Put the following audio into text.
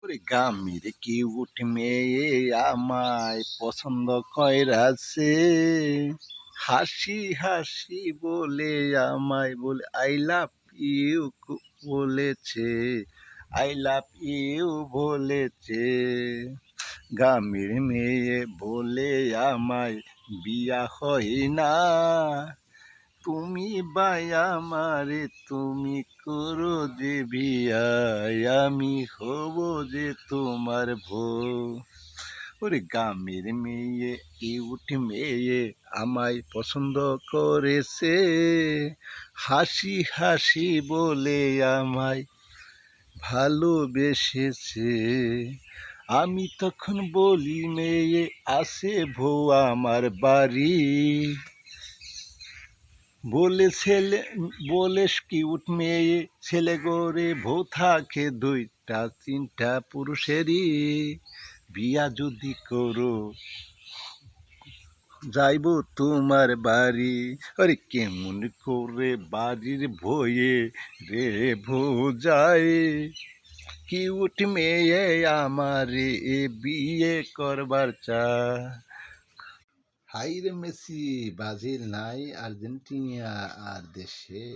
ওরে গামির কিউট মেয়ে আমায় পছন্দ কইরাছে, হাসি হাসি বলে আমায় বলে আই লাভ ইউ বলেছে, আই লাভ ইউ বলেছে। গামির মেয়ে বলে আমায় বিয়া হয় না, তুমি বাই আমারে তুমি করো যে বিয়ায়, আমি হব যে তোমার বউ। ওরে গ্রামের মেয়ে কিউট মেয়ে আমায় পছন্দ করেছে, হাসি হাসি বলে আমায় ভালোবেসেছে। আমি তখন বলি মেয়ে আছে বউ আমার বাড়ি, বলে কিউট মেয়ে ছেলে গড়ে বউ থাকে দুইটা তিনটা পুরুষেরই, বিয়া যদি করো যাইব তোমার বাড়ি। আরে কেমন করে বাড়ির ভয়ে রে বউ যায়, কিউট মেয়ে আমারে বিয়ে করবার চায়। হাই রে মেসি, ব্রাজিল নাই আর্জেন্টিনা আর দেশে।